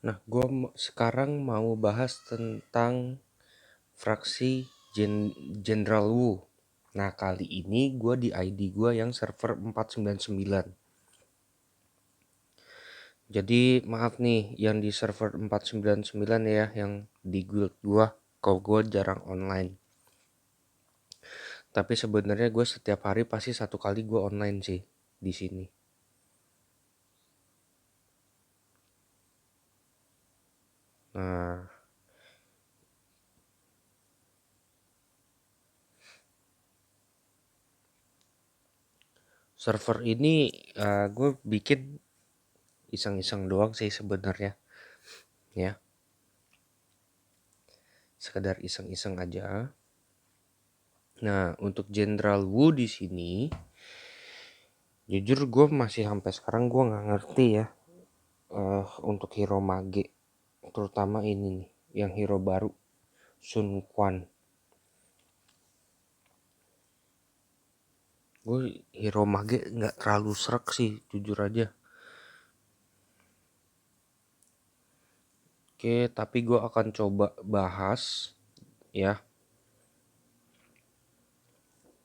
Nah, gue sekarang mau bahas tentang fraksi General Wu. Nah, kali ini gue di ID gue yang server 499. Jadi maaf nih yang di server 499 ya, yang di guild gue, kalau gue jarang online. Tapi sebenarnya gue setiap hari pasti satu kali gue online sih di sini. Nah, server ini gue bikin iseng-iseng doang sih sebenarnya, ya. Sekedar iseng-iseng aja. Nah, untuk General Wu di sini, jujur gue masih sampai sekarang gue nggak ngerti ya. Untuk hero mage, terutama ini nih, yang hero baru, Sun Quan. Gue hero mage nggak terlalu serak sih, jujur aja. Oke, tapi gue akan coba bahas ya.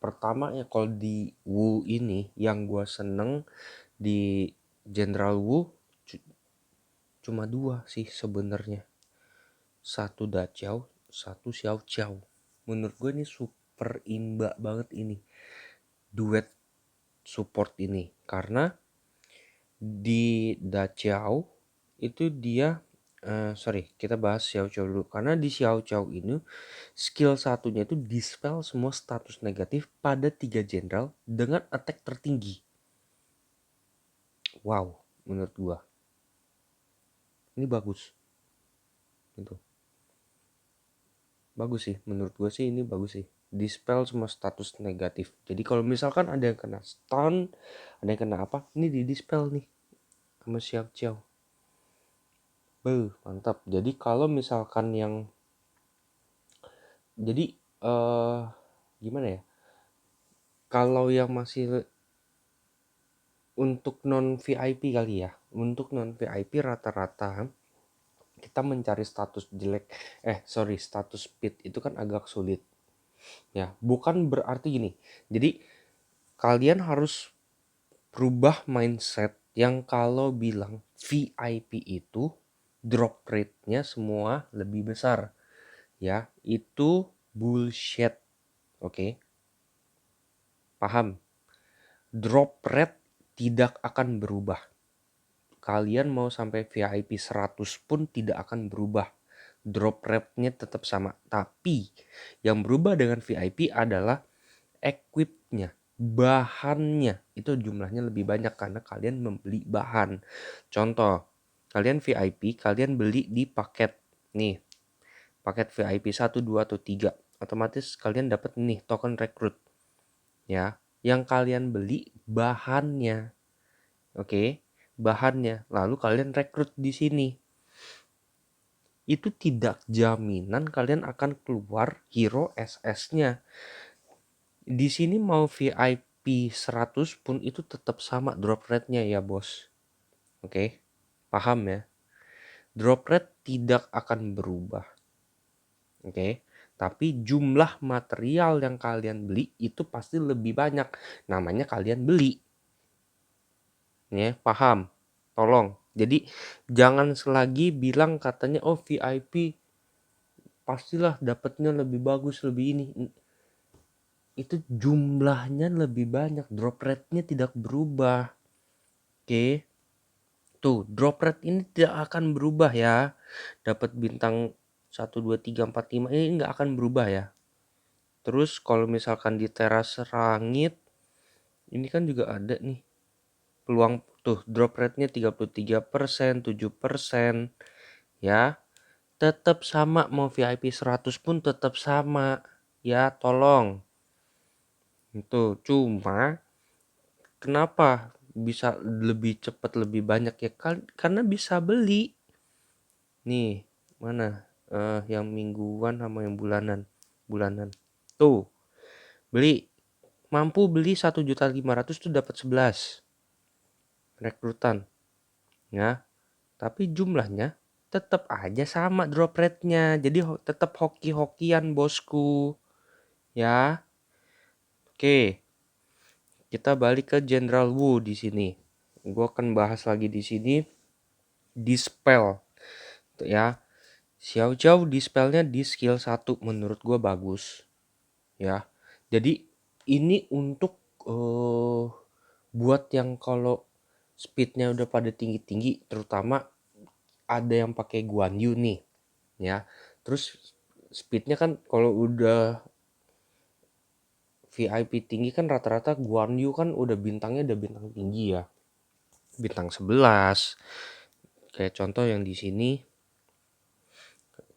Pertama ya, kalau di Wu ini yang gue seneng di General Wu cuma dua sih sebenarnya. Satu Daciao, satu Xiao Qiao. Menurut gue ini super imba banget ini duet support ini, karena di Daciao itu dia kita bahas Xiao Qiao dulu. Karena di Xiao Qiao ini skill satunya itu dispel semua status negatif pada 3 jenderal dengan attack tertinggi. Wow, menurut gua ini bagus. Gitu. Bagus sih, menurut gua sih ini bagus sih. Dispel semua status negatif. Jadi kalau misalkan ada yang kena stun, ada yang kena apa, ini di dispel nih sama Xiao Qiao. Mantap. Jadi kalau misalkan yang jadi gimana ya? Kalau yang masih untuk non VIP kali ya. Untuk non VIP rata-rata kita mencari status jelek, status speed itu kan agak sulit. Ya, bukan berarti gini. Jadi kalian harus berubah mindset yang kalau bilang VIP itu drop rate-nya semua lebih besar. Ya, itu bullshit. Oke. Paham? Drop rate tidak akan berubah. Kalian mau sampai VIP 100 pun tidak akan berubah. Drop rate-nya tetap sama. Tapi yang berubah dengan VIP adalah equipnya, bahannya. Itu jumlahnya lebih banyak karena kalian membeli bahan. Contoh, kalian VIP, kalian beli di paket. Nih, paket VIP 1, 2, atau 3. Otomatis kalian dapat nih token rekrut. Ya, yang kalian beli bahannya. Oke, bahannya. Lalu kalian rekrut di sini. Itu tidak jaminan kalian akan keluar hero SS-nya. Di sini mau VIP 100 pun itu tetap sama drop rate-nya ya, Bos. Oke. Paham ya? Drop rate tidak akan berubah. Oke. Tapi jumlah material yang kalian beli itu pasti lebih banyak. Namanya kalian beli. Ya, paham? Tolong. Jadi jangan selagi bilang katanya VIP pastilah dapatnya lebih bagus, lebih ini. Itu jumlahnya lebih banyak, drop rate-nya tidak berubah. Oke. Tuh, drop rate ini tidak akan berubah ya. Dapat bintang 1 2 3 4 5 ini enggak akan berubah ya. Terus kalau misalkan di teras rangit ini kan juga ada nih peluang tuh drop rate-nya 33%, 7%, ya. Tetap sama, mau VIP 100 pun tetap sama. Ya, tolong. Itu cuma kenapa bisa lebih cepat, lebih banyak ya? Karena bisa beli. Nih, mana? Yang mingguan sama yang bulanan. Tuh, beli. Mampu beli 1.500.000 tuh dapat 11 rekrutan. Ya. Tapi jumlahnya tetap aja sama drop rate-nya. Jadi tetap hoki-hokian bosku. Ya. Oke. Kita balik ke General Wu di sini. Gue akan bahas lagi di sini dispel. Ya. Xiao Zhao dispelnya di skill 1 menurut gue bagus. Ya. Jadi ini untuk buat yang kalau speednya udah pada tinggi-tinggi, terutama ada yang pakai Guan Yu nih, ya. Terus speednya kan kalau udah VIP tinggi kan rata-rata Guan Yu kan udah bintangnya udah bintang tinggi ya, bintang 11. Kayak contoh yang di sini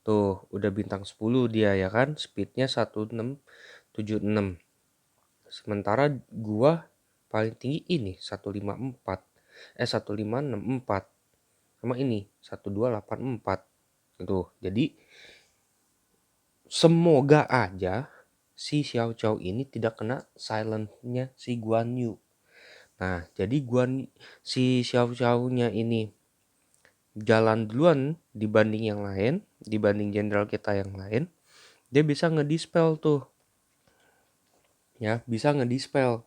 tuh udah bintang 10 dia ya kan, speednya 1676. Sementara gua paling tinggi ini 154, 1564, sama ini 1284 gitu. Jadi semoga aja si Xiao Zhao ini tidak kena silentnya si Guan Yu. Nah, jadi si Xiao Zhao-nya ini jalan duluan dibanding yang lain, dibanding jenderal kita yang lain, dia bisa ngedispel tuh. Ya, bisa ngedispel.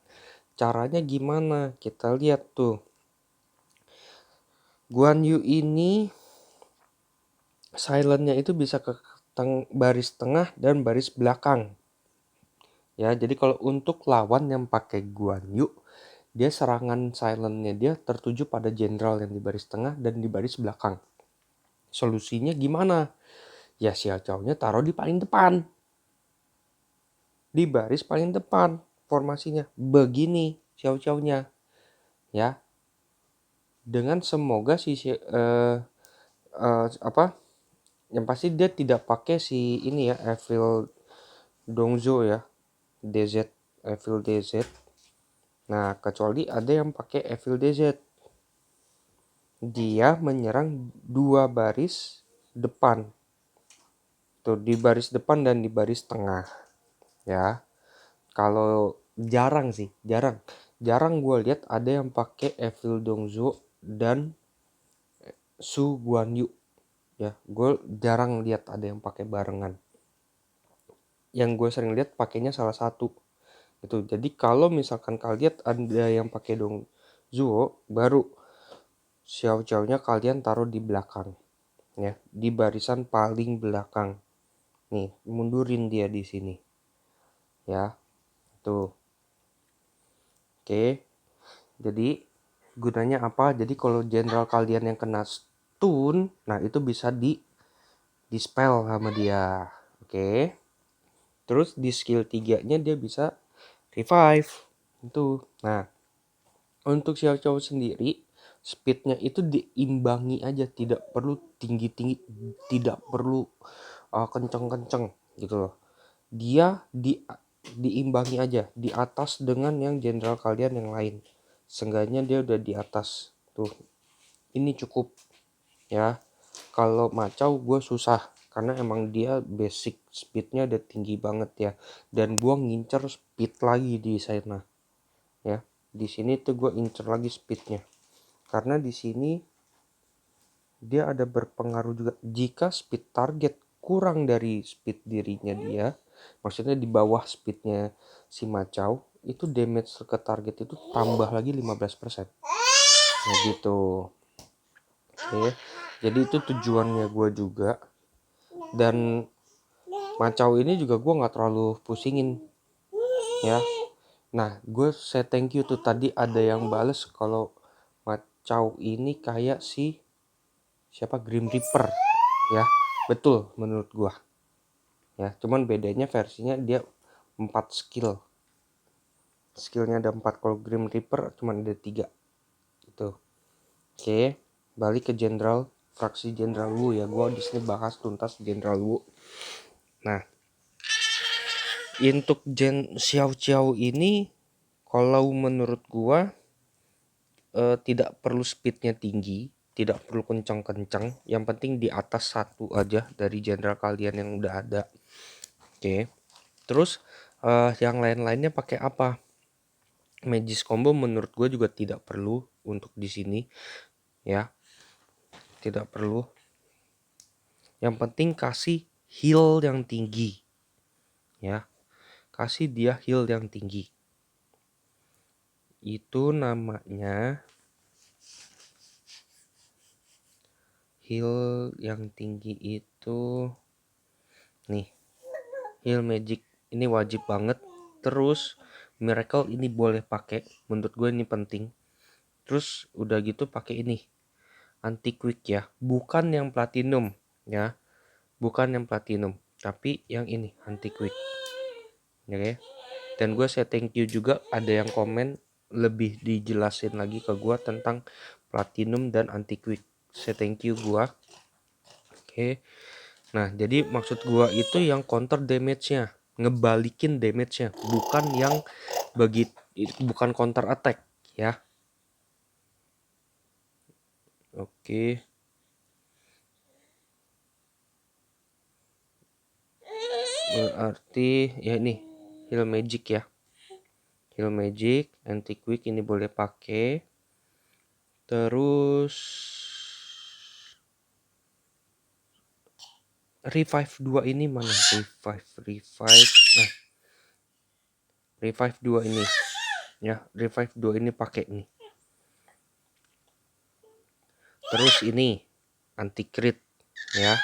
Caranya gimana? Kita lihat tuh. Guan Yu ini silentnya itu bisa ke baris tengah dan baris belakang. Ya, jadi kalau untuk lawan yang pakai Guan Yu, dia serangan silentnya dia tertuju pada jenderal yang di baris tengah dan di baris belakang. Solusinya gimana? Ya Xiao Zhao-nya taruh di paling depan. Di baris paling depan formasinya. Begini Xiao Zhao-nya. Ya. Dengan semoga si yang pasti dia tidak pakai si ini ya, Evil Dongzhou ya. DZ, Evil DZ. Nah, kecuali ada yang pakai Evil DZ. Dia menyerang dua baris depan. Tuh, di baris depan dan di baris tengah. Ya. Kalau jarang sih, jarang gue lihat ada yang pakai Evil Dongzhou dan Su Guanyu. Ya, gue jarang lihat ada yang pakai barengan. Yang gue sering lihat pakainya salah satu. Itu. Jadi kalau misalkan kalian ada yang pakai Dongzhou, baru Xiao Zhao-nya kalian taruh di belakang. Ya, di barisan paling belakang. Nih, mundurin dia di sini. Ya. Tuh. Oke. Jadi gunanya apa? Jadi kalau jenderal kalian yang kena stun, nah itu bisa dispel sama dia. Oke. Terus di skill 3-nya dia bisa revive. Itu. Nah, untuk Xiao Zhao sendiri speednya itu diimbangi aja, tidak perlu tinggi-tinggi, tidak perlu kenceng-kenceng gitu loh. Dia diimbangi aja di atas dengan yang jenderal kalian yang lain. Seenggaknya dia udah di atas tuh. Ini cukup ya. Kalau Macau gue susah karena emang dia basic speednya udah tinggi banget ya, dan gue ngincer speed lagi di sana ya. Di sini tuh gue incer lagi speednya karena di sini dia ada berpengaruh juga. Jika speed target kurang dari speed dirinya dia, maksudnya di bawah speednya si Macau, itu damage ke target itu tambah lagi 15%. Nah gitu. Oke. Jadi itu tujuannya gue juga. Dan Macau ini juga gue nggak terlalu pusingin ya. Nah, gue say thank you tuh, tadi ada yang bales kalau Macau ini kayak si siapa, Grim Reaper ya. Betul menurut gue ya, cuman bedanya versinya dia 4 skill. Skillnya ada 4, kalau Grim Reaper cuman ada 3 gitu. Oke, balik ke Jenderal, fraksi Jenderal Wu ya. Gue di sini bahas tuntas Jenderal Wu. Nah, untuk Xiao Zhao ini kalau menurut gue tidak perlu speednya tinggi, tidak perlu kencang-kencang, yang penting di atas 1 aja dari jenderal kalian yang udah ada. Oke. Terus yang lain-lainnya pakai apa? Magis combo menurut gue juga tidak perlu untuk di sini ya, tidak perlu. Yang penting kasih heal yang tinggi. Ya. Kasih dia heal yang tinggi. Itu namanya heal yang tinggi itu nih, heal magic ini wajib banget. Terus miracle ini boleh pakai, menurut gue ini penting. Terus udah gitu pakai ini anti quick ya, bukan yang platinum ya, bukan yang platinum, tapi yang ini anti quick. Oke. Dan gue saya thank you juga, ada yang komen lebih dijelasin lagi ke gue tentang platinum dan anti quick. Saya thank you gue. Oke. Nah, jadi maksud gua itu yang counter damage-nya, ngebalikin damage-nya, bukan yang bukan counter attack ya. Oke. Berarti ya ini heal magic ya. Heal magic, anti quick ini boleh pakai. Terus revive 2 ini mana? Revive. Nah, revive 2 ini. Ya, revive 2 ini pakai nih. Terus ini anti crit ya.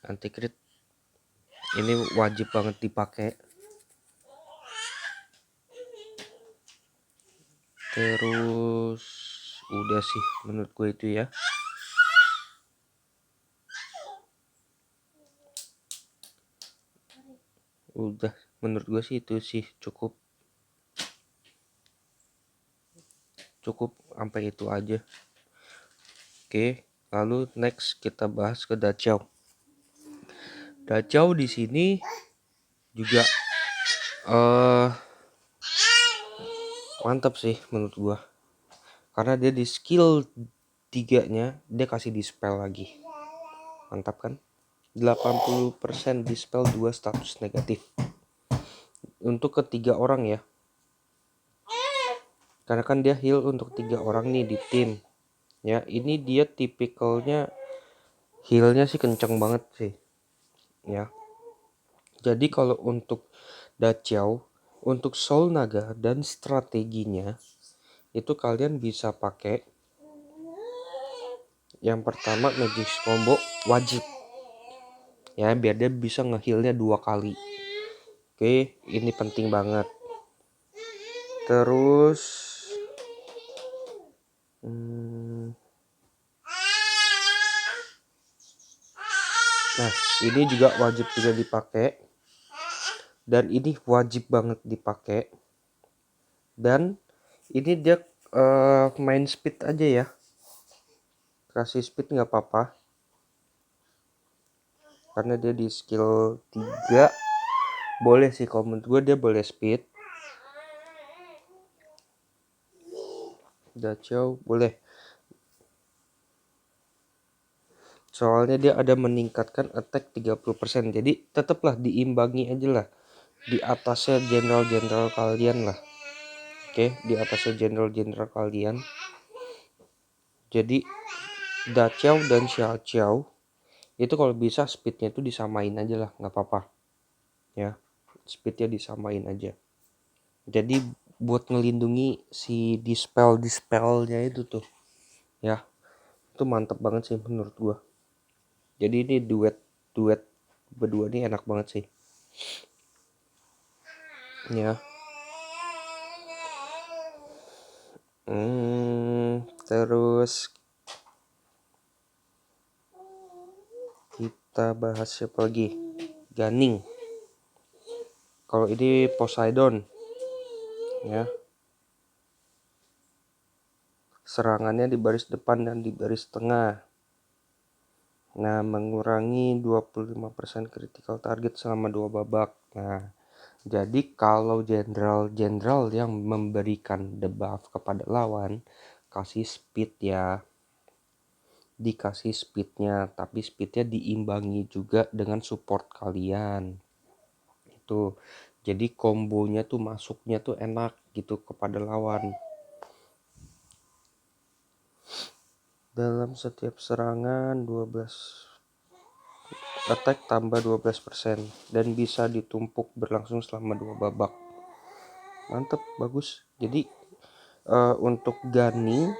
Anti crit ini wajib banget dipakai. Terus udah sih menurut gue itu ya. Udah menurut gue sih itu sih cukup sampai itu aja. Oke, lalu next kita bahas ke Dachau. Dachau di sini juga mantap sih menurut gua. Karena dia di skill 3-nya dia kasih dispel lagi. Mantap kan? 80% dispel 2 status negatif. Untuk ketiga orang ya. Karena kan dia heal untuk 3 orang nih di tim. Ya, ini dia tipikalnya healnya sih kenceng banget sih. Ya. Jadi kalau untuk Dachau, untuk Soul Naga dan strateginya itu kalian bisa pakai yang pertama Magic Combo wajib. Ya, biar dia bisa ngehealnya 2 kali. Oke, ini penting banget. Terus nah, ini juga wajib juga dipakai. Dan ini wajib banget dipakai. Dan ini dia main speed aja ya. Kasih speed nggak apa-apa. Karena dia di skill 3 boleh sih, kalau menurut gue dia boleh speed. Dachau boleh. Soalnya dia ada meningkatkan attack 30%. Jadi tetaplah diimbangi aja lah. Di atasnya general kalian lah. Oke, di atasnya general kalian. Jadi Dachau dan Xiaoqiao itu kalau bisa speednya itu disamain aja lah, nggak apa-apa. Ya, speednya disamain aja. Jadi buat ngelindungi si dispelnya itu tuh. Ya, itu mantep banget sih menurut gua. Jadi ini duet berdua nih enak banget sih. Ya. Terus kita bahas siapa lagi? Ganing. Kalau ini Poseidon. Ya. Serangannya di baris depan dan di baris tengah. Nah, mengurangi 25% critical target selama 2 babak. Nah, jadi kalau jenderal yang memberikan debuff kepada lawan kasih speed ya. Dikasih speednya, tapi speednya diimbangi juga dengan support kalian. Itu. Jadi kombonya tuh masuknya tuh enak gitu kepada lawan. Dalam setiap serangan 12 attack tambah 12% dan bisa ditumpuk berlangsung selama 2 babak. Mantep, bagus. Jadi untuk Gunning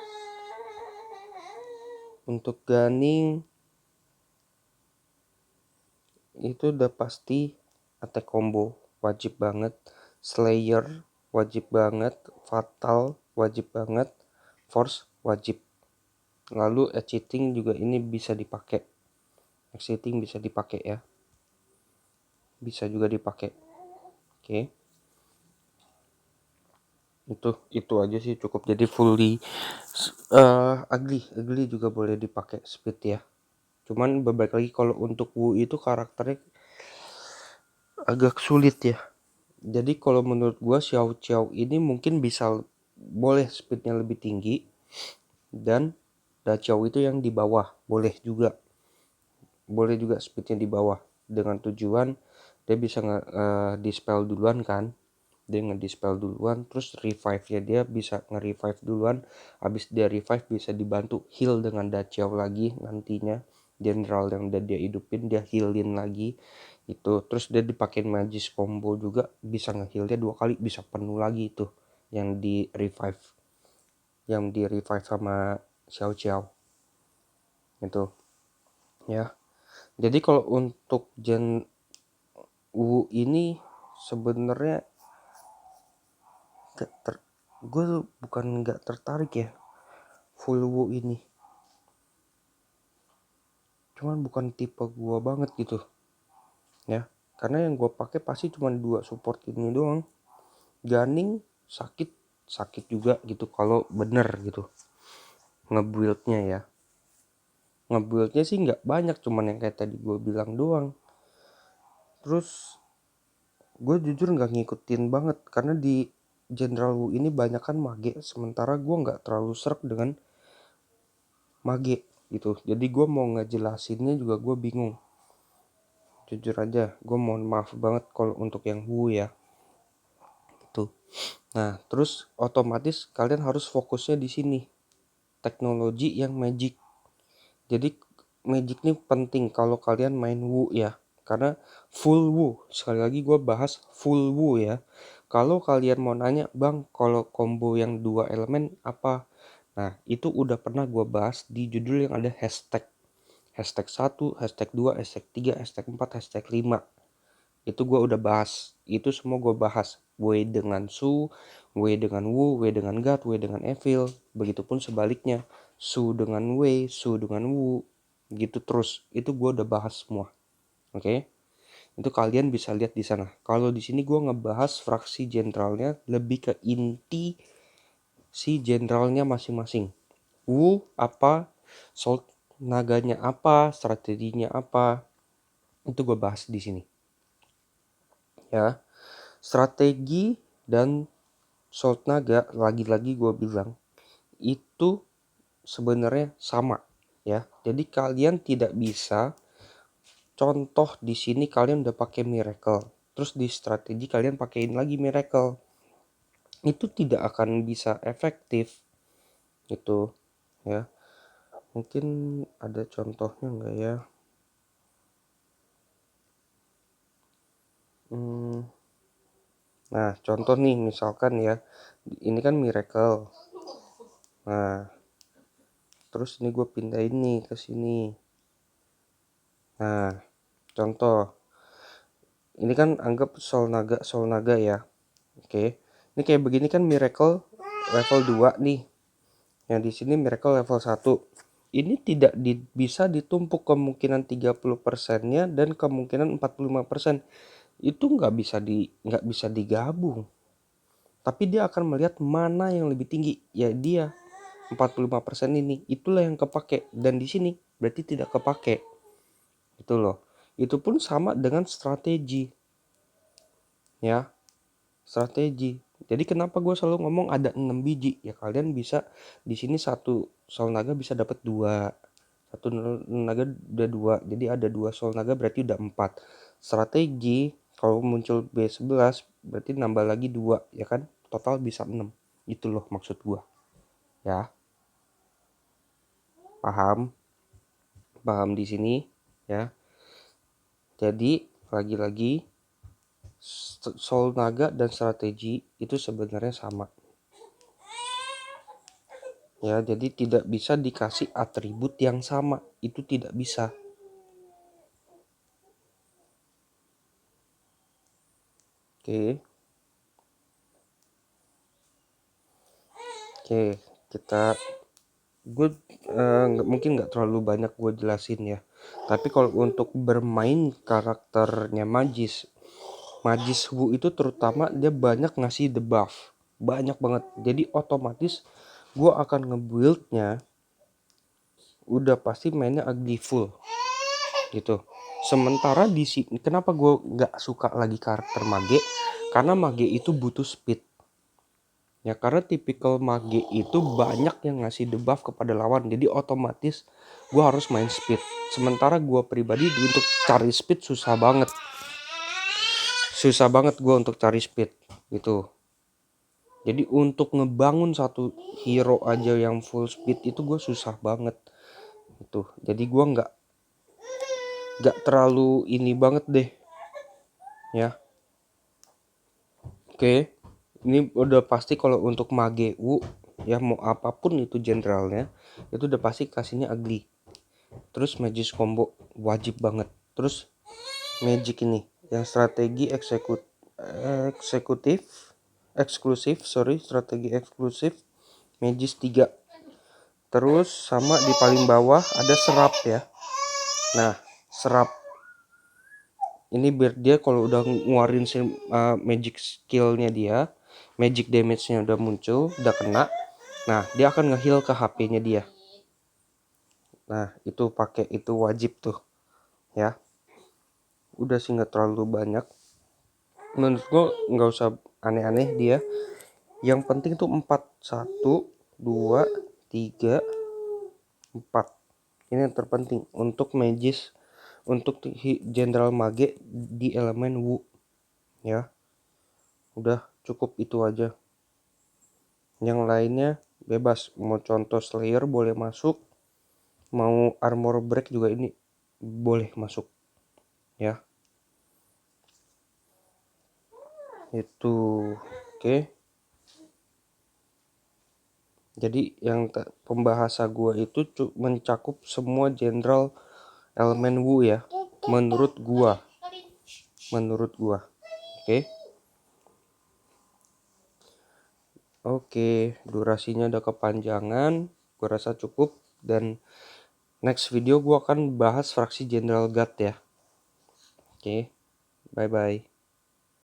itu udah pasti attack combo wajib banget, Slayer wajib banget, Fatal wajib banget, Force wajib. Lalu Exciting juga ini bisa dipakai. Exciting bisa dipakai ya. Bisa juga dipakai. Oke. Itu aja sih cukup. Jadi fully ugly juga boleh dipakai speed ya. Cuman berbalik lagi kalau untuk Wu itu karakternya agak sulit ya. Jadi kalau menurut gua Xiao Xiao ini mungkin bisa boleh speednya lebih tinggi dan Da Xiao itu yang di bawah boleh juga speednya di bawah dengan tujuan dia bisa dispel duluan kan, dia nge-dispel duluan, terus revive-nya dia bisa nge-revive duluan, habis dia revive bisa dibantu heal dengan Da Xiao lagi nantinya, general yang udah dia hidupin dia healin lagi itu, terus dia dipakein magis combo juga bisa nge-healnya 2 kali, bisa penuh lagi itu yang di revive sama Xiao Xiao itu ya. Jadi kalau untuk Gen Wu ini sebenarnya gue bukan nggak tertarik ya full Wu ini, cuman bukan tipe gue banget gitu ya, karena yang gue pakai pasti cuma 2 support ini doang. Gunning sakit juga gitu kalau bener gitu ngebuildnya ya. Ngebuildnya sih nggak banyak, cuman yang kayak tadi gue bilang doang. Terus gue jujur nggak ngikutin banget karena di General Wu ini banyak kan mage, sementara gue nggak terlalu serak dengan mage gitu. Jadi gue mau ngejelasinnya juga gue bingung. Jujur aja, gue mohon maaf banget kalau untuk yang Wu ya. Gitu. Nah, terus otomatis kalian harus fokusnya di sini. Teknologi yang magic. Jadi magic ini penting kalau kalian main Wu ya. Karena full Wu, sekali lagi gue bahas full Wu ya. Kalau kalian mau nanya, bang, kalau combo yang 2 elemen apa? Nah, itu udah pernah gue bahas di judul yang ada hashtag. Hashtag 1, hashtag 2, hashtag 3, hashtag 4, hashtag 5. Itu gue udah bahas. Itu semua gue bahas. W dengan Su, W dengan Wu, W dengan God, W dengan Evil. Begitupun sebaliknya. Su dengan W, Su dengan Wu. Gitu terus. Itu gue udah bahas semua. Oke? Itu kalian bisa lihat di sana. Kalau di sini gue ngebahas fraksi jenderalnya lebih ke inti si jenderalnya masing-masing. Wu apa, Salt naganya apa, strateginya apa. Itu gue bahas di sini. Ya. Strategi dan Salt Naga lagi-lagi gue bilang itu sebenarnya sama ya. Jadi kalian tidak bisa contoh di sini kalian udah pakai miracle, terus di strategi kalian pakein lagi miracle. Itu tidak akan bisa efektif itu ya. Mungkin ada contohnya enggak ya? Nah, contoh nih misalkan ya. Ini kan miracle. Nah, terus ini gue pindahin nih ke sini. Nah, contoh. Ini kan anggap Soul Naga ya. Oke. Ini kayak begini kan miracle level 2 nih. Yang di sini miracle level 1. Ini tidak bisa ditumpuk kemungkinan 30%-nya dan kemungkinan 45%. Itu nggak bisa digabung. Tapi dia akan melihat mana yang lebih tinggi. Ya dia 45% ini. Itulah yang kepake. Dan di sini berarti tidak kepake. Itu loh. Itu pun sama dengan strategi. Ya. Strategi. Jadi kenapa gue selalu ngomong ada 6 biji? Ya kalian bisa di sini satu soul naga bisa dapat 2. Satu naga udah 2. Jadi ada 2 soul naga berarti udah 4. Strategi kalau muncul B11 berarti nambah lagi 2 ya kan? Total bisa 6. Itu loh maksud gue. Ya. Paham? Paham di sini ya. Jadi lagi-lagi soul naga dan strategi itu sebenarnya sama. Ya, jadi tidak bisa dikasih atribut yang sama, itu tidak bisa. Oke. Oke, kita mungkin nggak terlalu banyak gue jelasin ya. Tapi kalau untuk bermain karakternya Magis Wu itu terutama dia banyak ngasih debuff, banyak banget. Jadi otomatis gue akan ngebuildnya udah pasti mainnya ugly full gitu. Sementara di sini kenapa gue nggak suka lagi karakter Mage? Karena Mage itu butuh speed. Ya karena tipikal Mage itu banyak yang ngasih debuff kepada lawan, jadi otomatis gue harus main speed. Sementara gue pribadi untuk cari speed susah banget gue untuk cari speed gitu. Jadi untuk ngebangun satu hero aja yang full speed itu gue susah banget itu. Jadi gue nggak terlalu ini banget deh ya. Oke, ini udah pasti kalau untuk Mage Wu ya, mau apapun itu generalnya itu udah pasti kasihnya ugly. Terus Magis combo wajib banget. Terus Magic ini yang strategi strategi eksklusif Magis 3. Terus sama di paling bawah ada serap ya. Nah, serap ini biar dia kalau udah ngeluarin magic skillnya dia, magic damage-nya udah muncul, udah kena. Nah, dia akan nge-heal ke HP-nya dia. Nah, itu pakai itu wajib tuh ya. Udah sih nggak terlalu banyak. Menurut gue nggak usah aneh-aneh dia. Yang penting tuh 4, 1, 2, 3, 4. Ini yang terpenting untuk Magis, untuk General Mage di elemen Wu ya. Udah cukup itu aja. Yang lainnya bebas, mau contoh Slayer boleh masuk, mau Armor Break juga ini boleh masuk ya. Itu oke. Jadi yang pembahasa gua itu mencakup semua jenderal elemen Wu ya, menurut gua oke. Durasinya udah kepanjangan, gua rasa cukup, dan next video gua akan bahas fraksi General Guard ya. Oke, bye bye.